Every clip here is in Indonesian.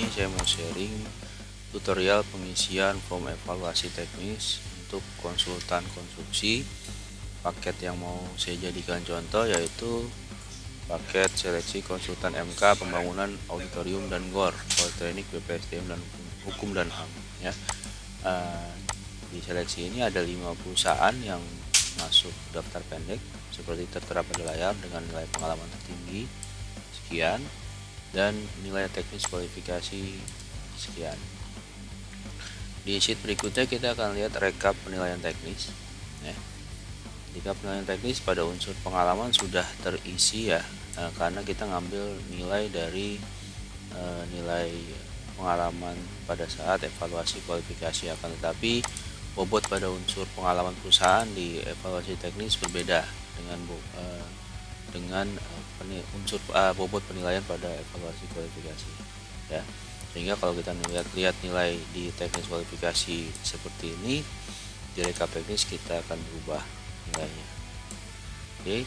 ini saya mau sharing tutorial pengisian form evaluasi teknis untuk konsultan konstruksi. Paket yang mau saya jadikan contoh yaitu paket seleksi konsultan MK pembangunan auditorium dan GOR Politeknik BPSDM dan Hukum dan HAM ya. Di seleksi ini ada 5 perusahaan yang masuk daftar pendek seperti tertera pada layar dengan nilai pengalaman tertinggi sekian dan nilai teknis kualifikasi sekian. Di sheet berikutnya kita akan lihat rekap penilaian teknis ya. Jika penilaian teknis pada unsur pengalaman sudah terisi ya, karena kita ngambil nilai dari nilai pengalaman pada saat evaluasi kualifikasi, akan tetapi bobot pada unsur pengalaman perusahaan di evaluasi teknis berbeda dengan unsur bobot penilaian pada evaluasi kualifikasi ya. Sehingga kalau kita lihat nilai di teknis kualifikasi seperti ini, di rekap teknis kita akan berubah nilainya. Oke.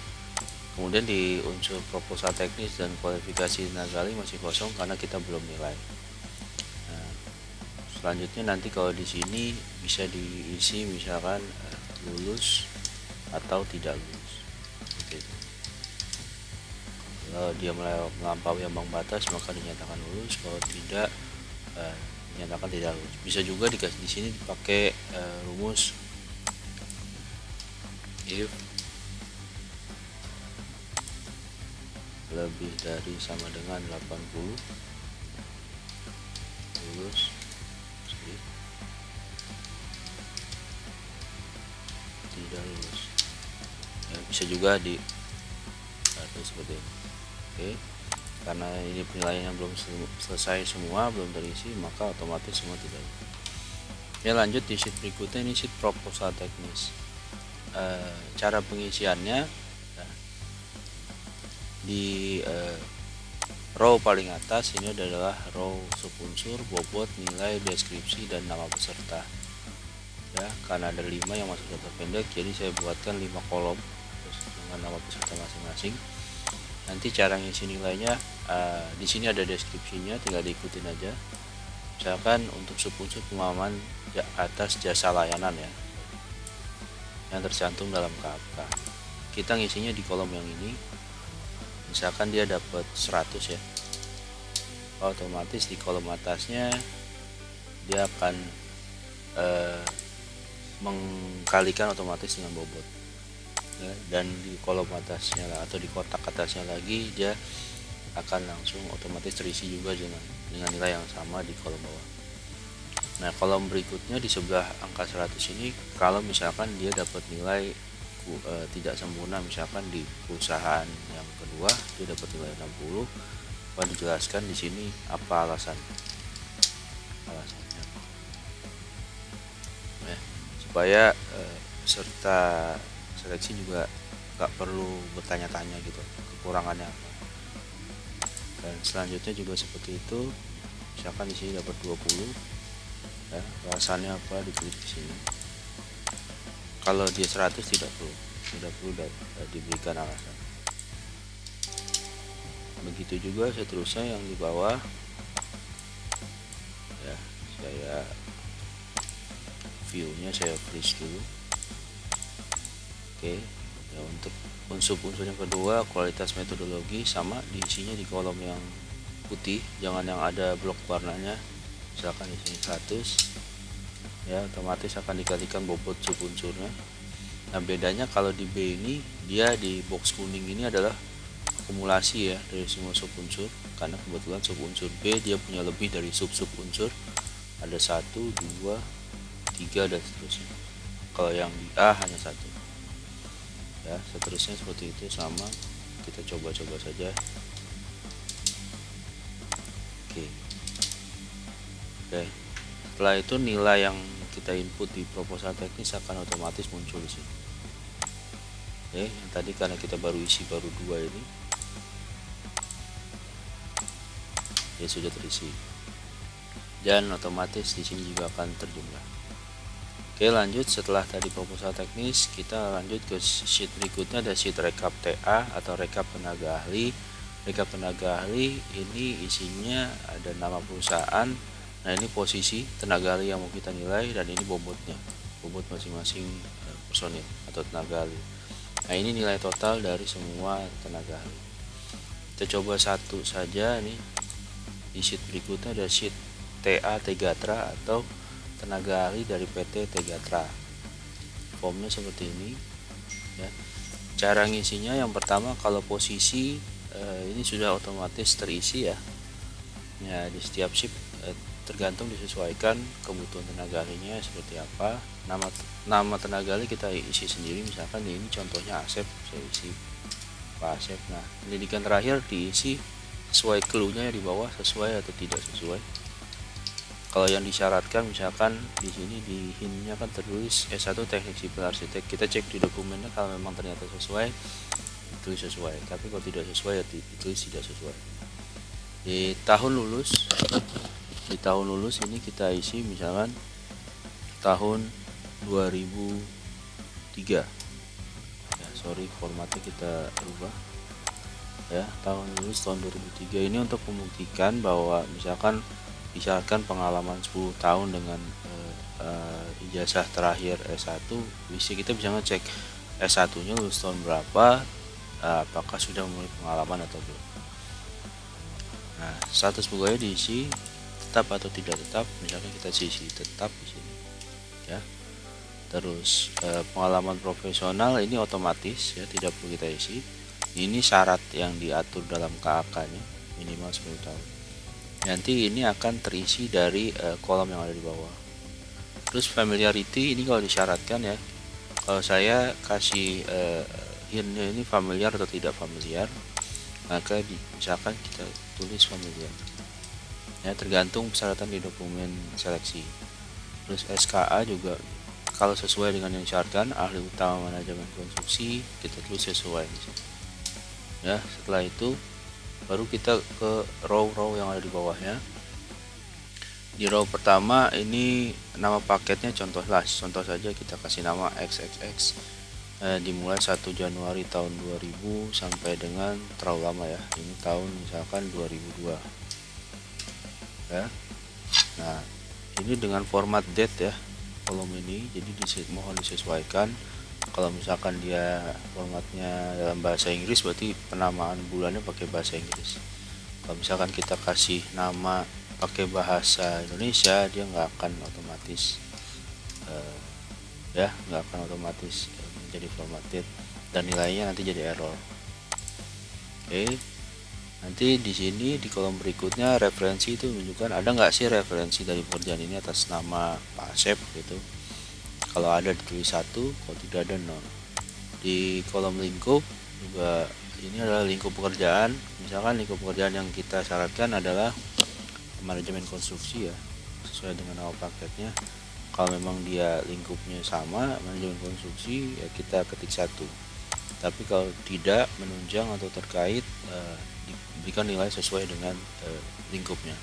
Kemudian di unsur proposal teknis dan kualifikasi nagali masih kosong karena kita belum nilai. Nah, selanjutnya nanti kalau di sini bisa diisi misalkan lulus atau tidak lulus. Kalau dia melampaui ambang batas maka dinyatakan lulus, kalau tidak dinyatakan tidak lulus. Bisa juga di sini dipakai rumus if lebih dari sama dengan 80 lulus, tidak lulus ya, bisa juga di seperti ini. Oke, karena ini penilaiannya belum selesai semua, belum terisi, maka otomatis semua tidak. Ya, lanjut di sheet berikutnya, ini sheet proposal teknis. Cara pengisiannya di row paling atas ini adalah row subunsur, bobot, nilai, deskripsi, dan nama peserta. Ya, karena ada 5 yang masuk daftar pendek, jadi saya buatkan 5 kolom dengan nama peserta masing-masing. Nanti cara ngisi nilainya di sini ada deskripsinya, tinggal diikutin aja. Misalkan untuk subunsur pemahaman atas jasa layanan ya, yang tercantum dalam KAPK. Kita ngisinya di kolom yang ini. Misalkan dia dapat 100 ya, otomatis di kolom atasnya dia akan mengkalikan otomatis dengan bobot. Ya, dan di kolom atasnya atau di kotak atasnya lagi dia akan langsung otomatis terisi juga dengan nilai yang sama di kolom bawah. Nah, kolom berikutnya di sebelah angka 100 ini, kalau misalkan dia dapat nilai tidak sempurna, misalkan di perusahaan yang kedua dia dapat nilai 60, maka dijelaskan di sini apa alasannya ya, supaya peserta seleksi juga nggak perlu bertanya-tanya gitu kekurangannya apa. Dan selanjutnya juga seperti itu, misalkan di sini dapat 20 ya, alasannya apa ditulis di sini. Kalau dia 100 tidak perlu diberikan alasan. Begitu juga seterusnya yang di bawah ya, saya view-nya saya freeze dulu. Oke, ya, untuk unsur-unsur yang kedua, kualitas metodologi, sama diisinya di kolom yang putih, jangan yang ada blok warnanya. Misalkan di sini 100 ya, otomatis akan dikalikan bobot subunsurnya. Nah, bedanya kalau di B ini, dia di box kuning ini adalah akumulasi ya dari semua subunsur, karena kebetulan subunsur B dia punya lebih dari sub-subunsur, ada 1, 2, 3 dan seterusnya. Kalau yang di A hanya 1 ya, seterusnya seperti itu. Sama, kita coba-coba saja. Oke, setelah itu nilai yang kita input di proposal teknis akan otomatis muncul di sini. Oke, yang tadi karena kita baru isi baru 2 ini ya sudah terisi, dan otomatis di sini juga akan terjumlah. Oke, lanjut. Setelah tadi proposal teknis, kita lanjut ke sheet berikutnya, ada sheet rekap TA atau rekap tenaga ahli Rekap tenaga ahli ini isinya ada nama perusahaan. Nah, ini posisi tenaga ahli yang mau kita nilai, dan ini bobotnya, bobot masing-masing personil atau tenaga ahli. Nah, ini nilai total dari semua tenaga ahli. Kita coba satu saja nih. Di sheet berikutnya ada sheet TA Tegatro atau tenaga ahli dari PT Tegatro. Formnya seperti ini ya. Cara ngisinya yang pertama, kalau posisi ini sudah otomatis terisi ya. Ya, di setiap shift tergantung disesuaikan kebutuhan tenaga ahlinya seperti apa. Nama tenaga ahli kita isi sendiri, misalkan ini contohnya Asep, saya isi Pak Asep. Nah, pendidikan terakhir diisi sesuai clue-nya di bawah, sesuai atau tidak sesuai. Kalau yang disyaratkan, misalkan di sini di hint-nya kan tertulis S1 Teknik Sipil Arsitek, kita cek di dokumennya, kalau memang ternyata sesuai ditulis sesuai, tapi kalau tidak sesuai ya ditulis tidak sesuai. Di tahun lulus ini kita isi misalkan tahun 2003 ya, sorry formatnya kita rubah ya, tahun lulus tahun 2003. Ini untuk membuktikan bahwa misalkan disyaratkan pengalaman 10 tahun dengan ijazah terakhir S1, kita bisa ngecek S1 nya lulus tahun berapa, apakah sudah memiliki pengalaman atau belum. Nah, status pegawai diisi tetap atau tidak tetap, misalkan kita isi tetap di sini ya. Terus pengalaman profesional ini otomatis ya, tidak perlu kita isi. Ini syarat yang diatur dalam KAK-nya, minimal 10 tahun. Nanti ini akan terisi dari kolom yang ada di bawah. Terus familiarity ini kalau disyaratkan ya, kalau saya kasih hint-nya ini familiar atau tidak familiar, maka misalkan kita tulis familiar ya, tergantung persyaratan di dokumen seleksi. Terus SKA juga kalau sesuai dengan yang disyaratkan, ahli utama manajemen konstruksi, kita tulis sesuai ya. Setelah itu baru kita ke row-row yang ada di bawahnya. Di row pertama ini nama paketnya contoh saja, kita kasih nama XXX, dimulai 1 Januari tahun 2000 sampai dengan terlalu lama ya, ini tahun misalkan 2002 ya. Nah, ini dengan format date ya, kolom ini, jadi mohon disesuaikan. Kalau misalkan dia formatnya dalam bahasa Inggris, berarti penamaan bulannya pakai bahasa Inggris. Kalau misalkan kita kasih nama pakai bahasa Indonesia, dia nggak akan otomatis menjadi formatted, dan nilainya nanti jadi error. Oke, nanti di sini di kolom berikutnya referensi itu menunjukkan ada nggak sih referensi dari pekerjaan ini atas nama Pak Asep gitu. Kalau ada ditulis 1, kalau tidak ada 0. Di kolom lingkup juga ini adalah lingkup pekerjaan. Misalkan lingkup pekerjaan yang kita syaratkan adalah manajemen konstruksi ya, sesuai dengan nama paketnya. Kalau memang dia lingkupnya sama manajemen konstruksi ya, kita ketik 1. Tapi kalau tidak menunjang atau terkait, diberikan nilai sesuai dengan lingkupnya.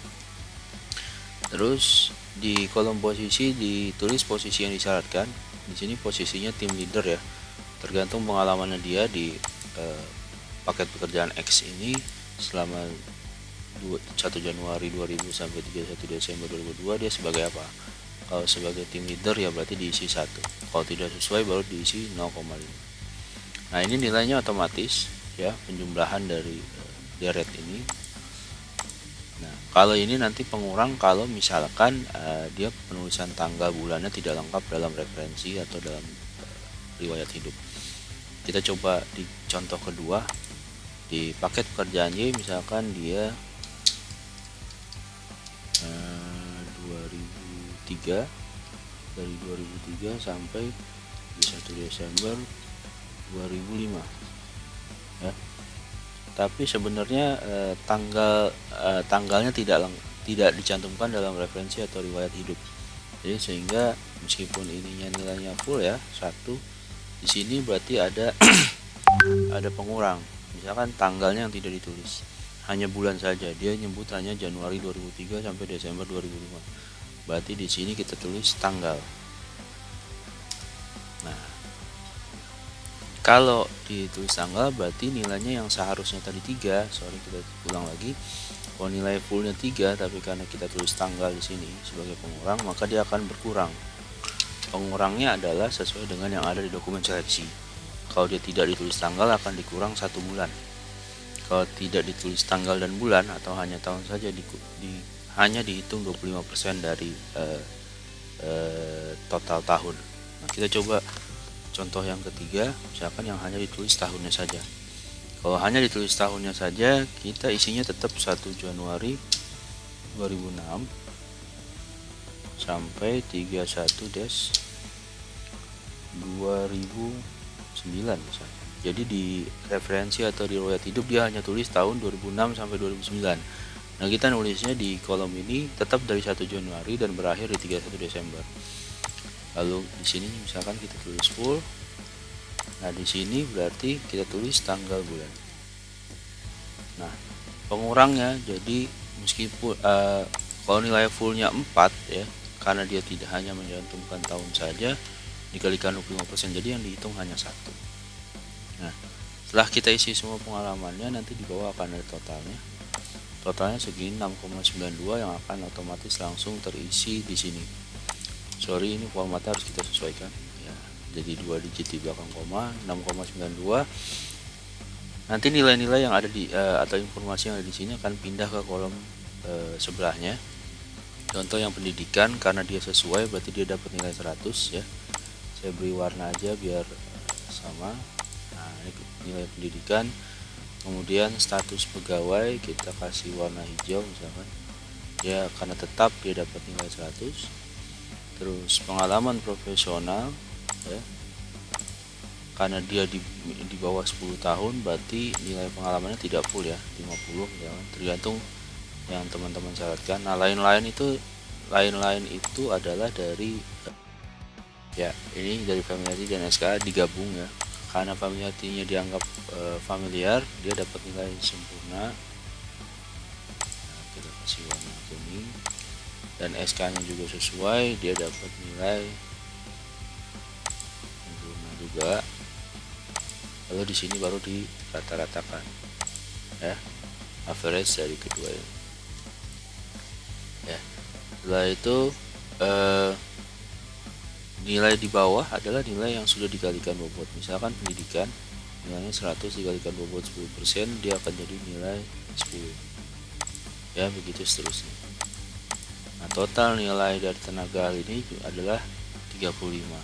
Terus di kolom posisi ditulis posisi yang disyaratkan. Di sini posisinya tim leader ya, tergantung pengalamannya dia di paket pekerjaan X ini selama 1 Januari 2000 sampai 31 Desember 2002 dia sebagai apa. Kalau sebagai tim leader ya berarti diisi 1, kalau tidak sesuai baru diisi 0,5. Nah, ini nilainya otomatis ya, penjumlahan dari deret ini. Nah, kalau ini nanti pengurang kalau misalkan dia penulisan tanggal bulannya tidak lengkap dalam referensi atau dalam riwayat hidup. Kita coba di contoh kedua, di paket pekerjaan Y misalkan dia 2003, dari 2003 sampai 1 Desember 2005 ya. Tapi sebenarnya tanggalnya tidak dicantumkan dalam referensi atau riwayat hidup. Jadi sehingga meskipun ininya nilainya full ya 1, di sini berarti ada ada pengurang. Misalkan tanggalnya yang tidak ditulis, hanya bulan saja, dia nyebut hanya Januari 2003 sampai Desember 2005. Berarti di sini kita tulis tanggal. Nah, Kalau ditulis tanggal berarti nilainya yang seharusnya tadi 3, sorry kita ulang lagi. Kalau nilai fullnya 3, tapi karena kita tulis tanggal di sini sebagai pengurang, maka dia akan berkurang. Pengurangnya adalah sesuai dengan yang ada di dokumen seleksi. Kalau dia tidak ditulis tanggal akan dikurang 1 bulan. Kalau tidak ditulis tanggal dan bulan atau hanya tahun saja hanya dihitung 25% dari total tahun. Nah, kita coba contoh yang ketiga, misalkan yang hanya ditulis tahunnya saja. Kalau hanya ditulis tahunnya saja, kita isinya tetap 1 Januari 2006 sampai 31/2009 misalnya. Jadi di referensi atau di riwayat hidup dia hanya tulis tahun 2006 sampai 2009. Nah, kita nulisnya di kolom ini tetap dari 1 Januari dan berakhir di 31 Desember. Lalu di sini misalkan kita tulis full. Nah, di sini berarti kita tulis tanggal bulan. Nah, pengurangnya jadi meskipun kalau nilai fullnya 4 ya, karena dia tidak hanya mencantumkan tahun saja, dikalikan 25%, jadi yang dihitung hanya 1. Nah, setelah kita isi semua pengalamannya, nanti di bawah akan ada totalnya. Totalnya segini 6,92 yang akan otomatis langsung terisi di sini. Sorry, ini formatnya harus kita sesuaikan ya. Jadi 2 digit di belakang koma, 6,92. Nanti nilai-nilai yang ada di atau informasi yang ada di sini akan pindah ke kolom sebelahnya. Contoh yang pendidikan, karena dia sesuai berarti dia dapat nilai 100 ya. Saya beri warna aja biar sama. Nah, ini nilai pendidikan. Kemudian status pegawai kita kasih warna hijau misalkan. Ya, karena tetap dia dapat nilai 100. Terus pengalaman profesional ya. Karena dia di bawah 10 tahun berarti nilai pengalamannya tidak full ya, 50 misalkan, tergantung yang teman-teman syaratkan. Nah, lain-lain itu adalah dari ya, ini dari familiarity dan SKA digabung ya. Karena familiarity-nya dianggap familiar, dia dapat nilai sempurna. Nah, kita kasih warna kuning. Dan SK-nya juga sesuai, dia dapat nilai sempurna juga. Lalu di sini baru dirata-ratakan ya, average dari kedua ini. Ya, setelah itu nilai di bawah adalah nilai yang sudah dikalikan bobot. Misalkan pendidikan nilainya 100 dikalikan bobot 10%, dia akan jadi nilai 10 ya, begitu seterusnya. Nah, total nilai dari tenaga ahli ini adalah 35.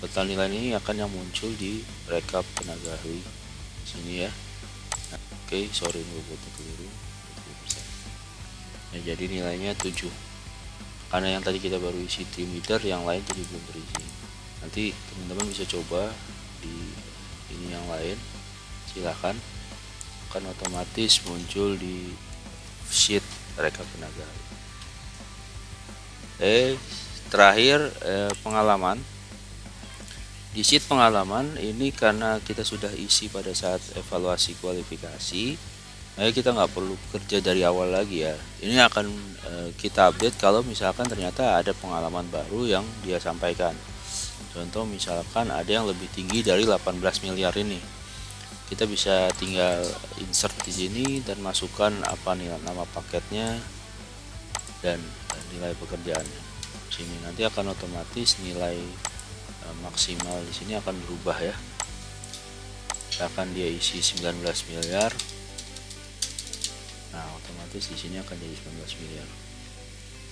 Total nilai ini akan yang muncul di rekap tenaga ahli sini ya. Nah, oke, sorry bobotnya keliru 20%. Nah, jadi nilainya 7. Karena yang tadi kita baru isi team leader, yang lain jadi belum terisi. Nanti teman-teman bisa coba di ini yang lain, silahkan, akan otomatis muncul di sheet rekap tenaga. Terakhir pengalaman. Di sheet pengalaman ini karena kita sudah isi pada saat evaluasi kualifikasi, kita nggak perlu kerja dari awal lagi ya. Ini akan kita update kalau misalkan ternyata ada pengalaman baru yang dia sampaikan. Contoh misalkan ada yang lebih tinggi dari 18 miliar ini, kita bisa tinggal insert di sini dan masukkan apa nih nama paketnya dan nilai pekerjaannya. Sini nanti akan otomatis nilai maksimal di sini akan berubah ya. Akan dia isi 19 miliar. Nah, otomatis di sini akan jadi 19 miliar.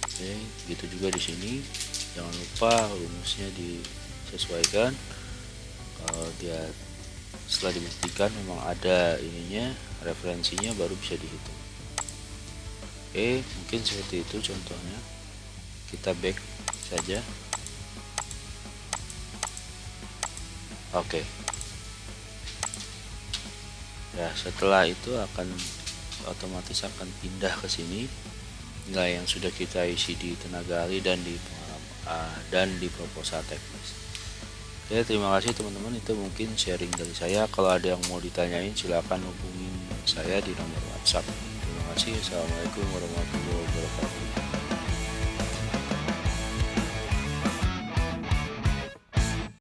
Oke, begitu juga di sini. Jangan lupa rumusnya disesuaikan. Kalau dia setelah dibuktikan memang ada ininya, referensinya, baru bisa dihitung. Oke, mungkin seperti itu contohnya. Kita back saja. Oke. Ya, setelah itu akan otomatis akan pindah ke sini nilai yang sudah kita isi di tenaga ahli dan di proposal teknis. Oke, terima kasih teman-teman, itu mungkin sharing dari saya. Kalau ada yang mau ditanyain silahkan hubungin saya di nomor WhatsApp. Terima kasih. Assalamualaikum warahmatullahi wabarakatuh.